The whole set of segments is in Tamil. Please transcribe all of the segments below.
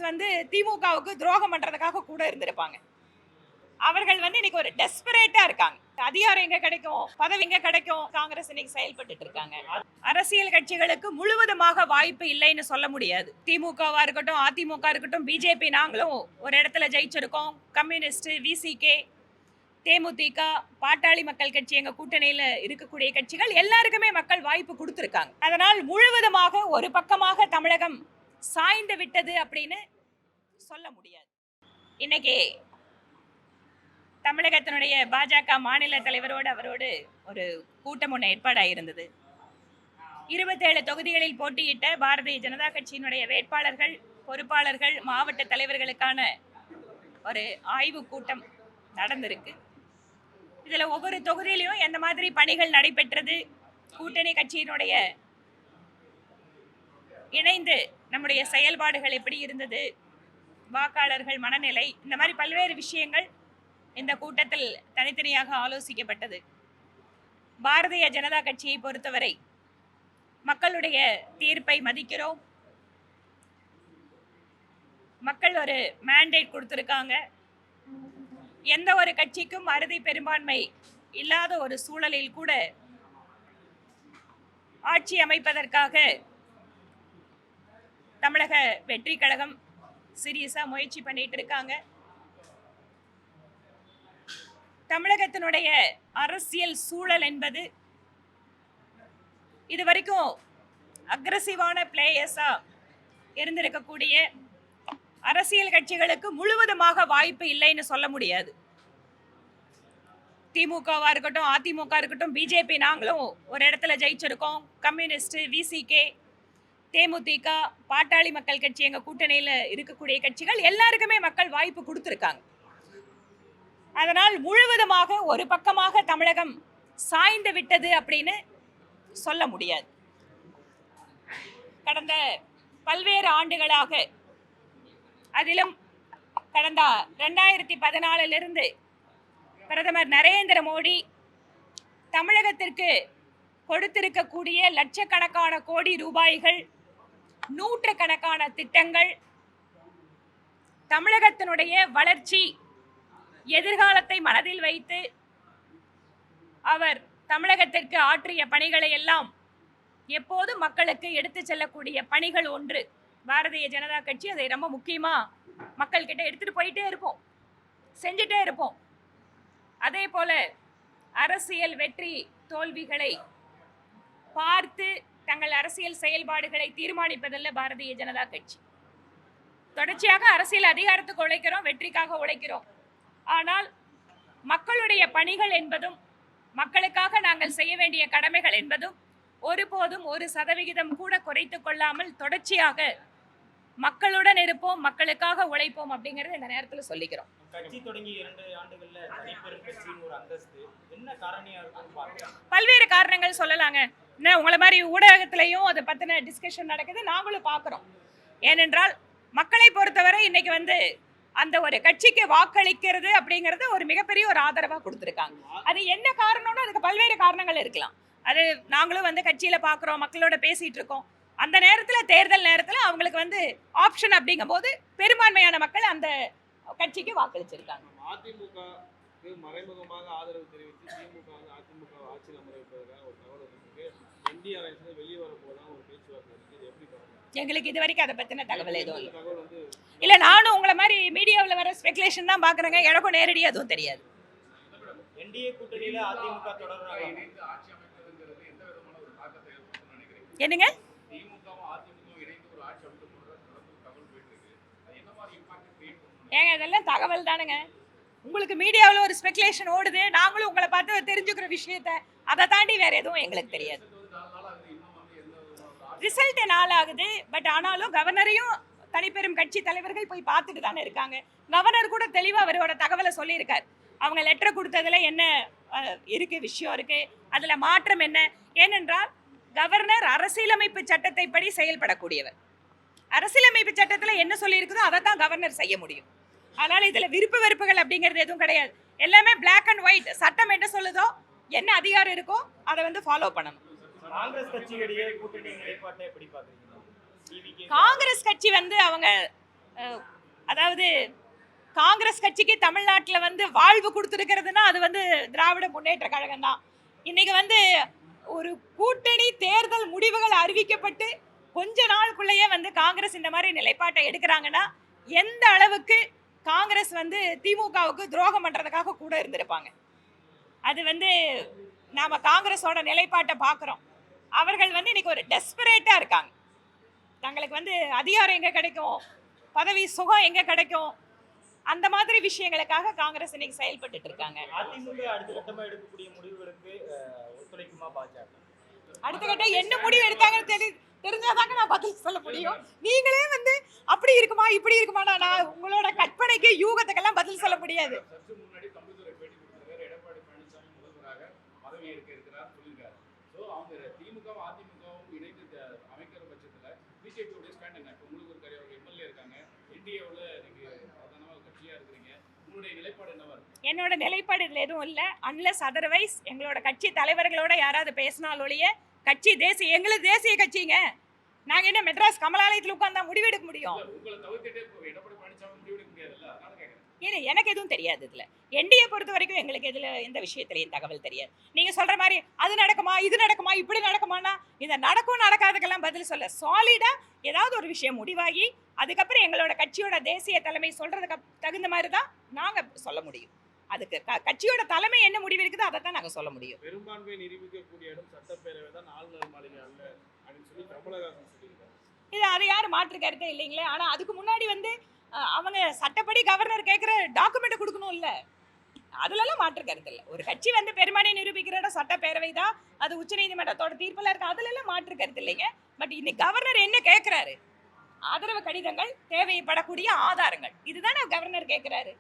வந்து திமுகவுக்கு துரோகம் பண்றதுக்காக கூட இருந்திருப்பாங்க. அவர்கள் வந்து இன்னைக்கு ஒரு டெஸ்பரேட்டா இருக்காங்க. அதிகாரம் எங்க கிடைக்கும், பதவி எங்க கிடைக்கும், காங்கிரஸ் இன்னைக்கு செயல்பட்டு இருக்காங்க. அரசியல் கட்சிகளுக்கு முழுவதுமாக வாய்ப்பு இல்லைன்னு சொல்ல முடியாது. திமுகவா இருக்கட்டும், அதிமுக இருக்கட்டும், பிஜேபி நாங்களும் ஒரு இடத்துல ஜெயிச்சிருக்கோம். கம்யூனிஸ்ட், விசிகே, தேமுதிக, பாட்டாளி மக்கள் கட்சி, எங்க கூட்டணியில இருக்கக்கூடிய கட்சிகள் எல்லாருக்குமே மக்கள் வாய்ப்பு கொடுத்திருக்காங்க. அதனால் முழுவதுமாக ஒரு பக்கமாக தமிழகம் சாய்ந்து விட்டது அப்படின்னு சொல்ல முடியாது. இன்னைக்கு தமிழகத்தினுடைய பாஜக மாநில தலைவரோடு அவரோடு ஒரு கூட்டம் ஒன்று ஏற்பாடாயிருந்தது. 27 தொகுதிகளில் போட்டியிட்ட பாரதிய ஜனதா கட்சியினுடைய வேட்பாளர்கள், பொறுப்பாளர்கள், மாவட்ட தலைவர்களுக்கான ஒரு ஆய்வு கூட்டம் நடந்திருக்கு. இதுல ஒவ்வொரு தொகுதியிலையும் எந்த மாதிரி பணிகள் நடைபெற்றது, கூட்டணி கட்சியினுடைய இணைந்து நம்முடைய செயல்பாடுகள் எப்படி இருந்தது, வாக்காளர்கள் மனநிலை, இந்த மாதிரி பல்வேறு விஷயங்கள் இந்த கூட்டத்தில் தனித்தனியாக ஆலோசிக்கப்பட்டது. பாரதிய ஜனதா கட்சியை பொறுத்தவரை மக்களுடைய தீர்ப்பை மதிக்கிறோம். மக்கள் ஒரு மேண்டேட் கொடுத்திருக்காங்க. எந்த ஒரு கட்சிக்கும் அறுதி பெரும்பான்மை இல்லாத ஒரு சூழலில் கூட ஆட்சி அமைப்பதற்காக தமிழக வெற்றி கழகம் சீரியஸா முயற்சி பண்ணிட்டு இருக்காங்க. தமிழகத்தினுடைய அரசியல் சூழல் என்பது இதுவரைக்கும் அக்ரசிவான பிளேயர்ஸா இருந்திருக்கக்கூடிய அரசியல் கட்சிகளுக்கு முழுவதுமாக வாய்ப்பு இல்லைன்னு சொல்ல முடியாது. திமுகவா இருக்கட்டும், அதிமுக இருக்கட்டும், பிஜேபி நாங்களும் ஒரு இடத்துல ஜெயிச்சிருக்கோம். கம்யூனிஸ்ட், விசிகே, தேமுதிக, பாட்டாளி மக்கள் கட்சி, எங்க கூட்டணியில இருக்கக்கூடிய கட்சிகள் எல்லாருக்குமே மக்கள் வாய்ப்பு கொடுத்திருக்காங்க. அதனால் முழுவதுமாக ஒரு பக்கமாக தமிழகம் சாய்ந்து விட்டது அப்படின்னு சொல்ல முடியாது. கடந்த பல்வேறு ஆண்டுகளாக, அதிலும் கடந்த 2014 பிரதமர் நரேந்திர மோடி தமிழகத்திற்கு கொடுத்திருக்கக்கூடிய லட்சக்கணக்கான கோடி ரூபாய்கள், நூற்றுக்கணக்கான திட்டங்கள், தமிழகத்தினுடைய வளர்ச்சி எதிர்காலத்தை மனதில் வைத்து அவர் தமிழகத்திற்கு ஆற்றிய பணிகளை எல்லாம் எப்போதும் மக்களுக்கு எடுத்து செல்லக்கூடிய பணிகள் ஒன்று. பாரதிய ஜனதா கட்சி அதை ரொம்ப முக்கியமா மக்கள் கிட்ட எடுத்துட்டு போயிட்டே இருப்போம், செஞ்சுட்டே இருப்போம். அதே போல அரசியல் வெற்றி தோல்விகளை பார்த்து தங்கள் அரசியல் செயல்பாடுகளை தீர்மானிப்பதல்ல பாரதிய ஜனதா கட்சி. தொடர்ச்சியாக அரசியல் அதிகாரத்துக்கு உழைக்கிறோம், வெற்றிக்காக உழைக்கிறோம். ஆனால் மக்களுடைய பணிகள் என்பதும், மக்களுக்காக நாங்கள் செய்ய வேண்டிய கடமைகள் என்பதும் ஒருபோதும் 1% கூட குறைத்து கொள்ளாமல் தொடர்ச்சியாக மக்களுடன் இருப்போம், மக்களுக்காக உழைப்போம் அப்படிங்கறது இந்த நேரத்தில் சொல்லிக்கிறோம். கட்சி தொடங்கி 2 ஆண்டுகள்ல தனிப்பெரும் கட்சியின் ஒரு அந்தஸ்து என்ன காரணியா இருக்கும்? பல்வேறு காரணங்கள் சொல்லலாங்க. உங்களை மாதிரி ஊடகத்திலையும் அதை பத்தின டிஸ்கஷன் நடக்குது, நாங்களும் பார்க்கிறோம். ஏனென்றால் மக்களை பொறுத்தவரை இன்னைக்கு வந்து அந்த ஒரு கட்சிக்கு வாக்களிக்கிறது அப்படிங்கிறது ஒரு மிகப்பெரிய ஒரு ஆதரவா கொடுத்துருக்காங்க. அது என்ன காரணம்னு அதுக்கு பல்வேறு காரணங்கள் இருக்கலாம். அது நாங்களும் வந்து கட்சியில பார்க்குறோம், மக்களோட பேசிட்டு இருக்கோம். அந்த நேரத்தில், தேர்தல் நேரத்தில் அவங்களுக்கு வந்து ஆப்ஷன் அப்படிங்கும் போது பெரும்பான்மையான மக்கள் அந்த கட்சிக்கு வாக்களிச்சிருக்காங்க. அதிமுக மறைமுகமாக ஆதரவு தெரிவித்து திமுக வந்து அதிமுக ஆட்சியில் அமர வைப்பதற்காக ஒரு தகவல் இருக்கு. இந்திய அரசு வெளியே வரப்போதான் ஒரு பேச்சுவார்த்தை இருக்கு. இது எப்படி பாருங்க? எங்களுக்கு இது வரைக்கும் அதை பத்தின தகவல் எதுவும் இல்லை. நானும் உங்களை மாதிரி மீடியாவில் வர ஸ்பெகுலேஷன் தான் பார்க்குறேங்க. எனக்கும் நேரடியாக எதுவும் தெரியாது. என்டிஏ கூட்டணியில அதிமுக தொடர்றாங்க. என்னங்க? ஏங்க இதெல்லாம் தகவல் தானுங்க. உங்களுக்கு மீடியாவில் ஒரு ஸ்பெகுலேஷன் ஓடுது, நாங்களும் உங்களை பார்த்து தெரிஞ்சுக்கிற விஷயத்த, அதை தாண்டி வேற எதுவும் எங்களுக்கு தெரியாது. ரிசல்ட் நாள் ஆகுது. பட் ஆனாலும் கவர்னரையும் தனிப்பெரும் கட்சி தலைவர்கள் போய் பார்த்துட்டு தானே இருக்காங்க. கவர்னர் கூட தெளிவாக அவரோட தகவலை சொல்லியிருக்கார். அவங்க லெட்டர் கொடுத்ததுல என்ன இருக்கு, விஷயம் இருக்கு, அதுல மாற்றம் என்ன. ஏனென்றால் கவர்னர் அரசியலமைப்பு சட்டத்தை படி செயல்படக்கூடியவர். அரசியலமைப்பு சட்டத்தில் என்ன சொல்லி இருக்குதோ அதை தான் கவர்னர் செய்ய முடியும். அதனால இதுல விருப்பு வெறுப்புகள் அப்படிங்கிறது எதுவும் கிடையாது. எல்லாமே பிளாக் அண்ட் ஒயிட். சட்டம் என்ன சொல்லுதோ, என்ன அதிகாரம் இருக்கோ அதை வந்து ஃபாலோ பண்ணணும். காங்கிரஸ் கட்சியிடையே கூட்டணி நிலைப்பாட்டை எப்படி பாக்குறீங்க? காங்கிரஸ் கட்சி வந்து அவங்க அதாவது காங்கிரஸ் கட்சிக்கு தமிழ்நாட்டில் வந்து வாழ்வு கொடுத்துருக்கிறதுனா அது வந்து திராவிட முன்னேற்ற கழகம் தான். இன்னைக்கு வந்து ஒரு கூட்டணி தேர்தல் முடிவுகள் அறிவிக்கப்பட்டு கொஞ்ச நாளுக்குள்ளேயே வந்து காங்கிரஸ் இந்த மாதிரி நிலைப்பாட்டை எடுக்கிறாங்கன்னா எந்த அளவுக்கு காங்கிரஸ் வந்து திமுகவுக்கு துரோகம் பண்றதுக்காக கூட இருந்திருப்பாங்க. அது வந்து நாம காங்கிரஸோட நிலைப்பாட்டை பார்க்குறோம். அவர்கள் வந்து இன்னைக்கு ஒரு டெஸ்பரேட்டா இருக்காங்க. தங்களுக்கு வந்து அதிகாரம் எங்க கிடைக்கும், பதவி சுகம் எங்க கிடைக்கும், அந்த மாதிரி விஷயங்களுக்காக காங்கிரஸ் இன்னைக்கு செயல்பட்டு இருக்காங்க. அதிமுக அடுத்த கட்டமா எடுக்கக்கூடிய முடிவுகளுக்கு ஒத்துழைக்குமா பாஜக? அடுத்த கட்டம் என்ன முடிவு எடுத்தாங்கன்னு தெரிஞ்சாதாங்க நான் பதில் சொல்ல முடியும். நீங்களே வந்து அப்படி இருக்குமா இப்படி இருக்குமா, நான் உங்களோட கற்பனைக்கு யூகத்துக்கெல்லாம் பதில் சொல்ல முடியாது. முன்னாடி தம்பிதுரை பேட்டி கொடுத்திருக்காரு. எடப்பாடி பழனிசாமி முதல்வராக பதவி ஏற்க இருக்கிறார் சொல்லியிருக்காரு. ஸோ அவங்க திமுகவும் அதிமுகவும் இணைந்து அமைக்கிற பட்சத்தில் பிஜேபியோட ஸ்டாண்ட் என்ன? இப்போ முழுக்கூர் கரை அவங்க எம்எல்ஏ இருக்காங்க, என்டிஏவில் நீங்கள் பிரதானமாக கட்சியாக இருக்கிறீங்க, உங்களுடைய நிலைப்பாடு என்னவா இருக்கு? என்னோட நிலைப்பாடு இதில் எதுவும் இல்லை. அன்லஸ் அதர்வைஸ் எங்களோட கட்சி தலைவர்களோட யாராவது பேசினாலொழிய கட்சி தேசிய எங்களுக்கு தேசிய கட்சிங்க. நாங்கள் என்ன மெட்ராஸ் கமலாலயத்தில் உட்கார்ந்தா முடிவெடுக்க முடியும்? உங்களை தவிர்த்துட்டே எடப்பாடி பழனிசாமி முடிவெடுக்க முடியாதுல்ல, அதனால கேட்குறேன். இல்லை, எனக்கு எதுவும் தெரியாது. இதில் என்டிஏ பொறுத்த வரைக்கும் எங்களுக்கு இதில் எந்த விஷயத்துலையும் தகவல் தெரியாது. நீங்கள் சொல்கிற மாதிரி அது நடக்குமா இது நடக்குமா இப்படி நடக்குமானா இந்த நடக்கும் நடக்காதுக்கெல்லாம் பதில் சொல்ல சாலிடாக ஏதாவது ஒரு விஷயம் முடிவாகி அதுக்கப்புறம் எங்களோட கட்சியோட தேசிய தலைமை சொல்கிறதுக்கு தகுந்த மாதிரி தான் நாங்கள் சொல்ல முடியும். அதுக்கு கட்சியோட தலைமை என்ன முடிவு இருக்குதோ அதை தான் நாங்கள் சொல்ல முடியும். பெரும்பான்மை நிரூபிக்கக்கூடிய இடம் சட்டப்பேரவை தான், ஆளுநர் மாளிகை அல்ல அப்படின்னு சொல்லி கமலஹாசன் சொல்லியிருக்காரு. இது அதை யாரும் மாற்று கருத்தே இல்லைங்களே. ஆனால் அதுக்கு முன்னாடி வந்து அவங்க சட்டப்படி கவர்னர் கேட்குற டாக்குமெண்ட்டை கொடுக்கணும் இல்லை, அதுலலாம் மாற்று கருத்து இல்லை. ஒரு கட்சி வந்து பெரும்பான்மை நிரூபிக்கிற இடம் சட்டப்பேரவை தான், அது உச்சநீதிமன்றத்தோட தீர்ப்பில் இருக்கு, அதுலலாம் மாற்று கருத்து இல்லைங்க. பட் இன்னைக்கு கவர்னர் என்ன கேட்குறாரு, ஆதரவு கடிதங்கள், தேவைப்படக்கூடிய ஆதாரங்கள், இதுதானே கவர்னர் கேட்குறாரு.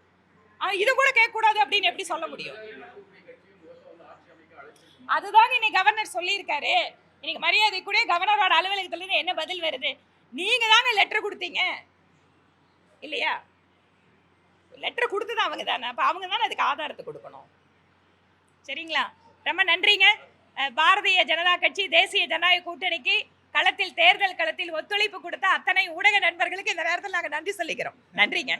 இது கூட கேட்கக்கூடாது அப்படின்னு எப்படி சொல்ல முடியும்? அதுதாங்க இன்னைக்கு கவர்னர் சொல்லியிருக்காரு. இன்னைக்கு மரியாதை கூட கவர்னரோட அலுவலகத்திலிருந்து என்ன பதில் வருது, நீங்க தாங்க லெட்டர் கொடுத்தீங்க இல்லையா? லெட்டர் கொடுத்தது அவங்க தானே, அப்போ அவங்க தானே அதுக்கு ஆதாரத்தை கொடுக்கணும். சரிங்களா? ரொம்ப நன்றிங்க. பாரதிய ஜனதா கட்சி தேசிய ஜனநாயக கூட்டணிக்கு தேர்தல் களத்தில் ஒத்துழைப்பு கொடுத்த அத்தனை ஊடக நண்பர்களுக்கு இந்த நேரத்தில் நாங்கள் நன்றி சொல்லிக்கிறோம். நன்றிங்க.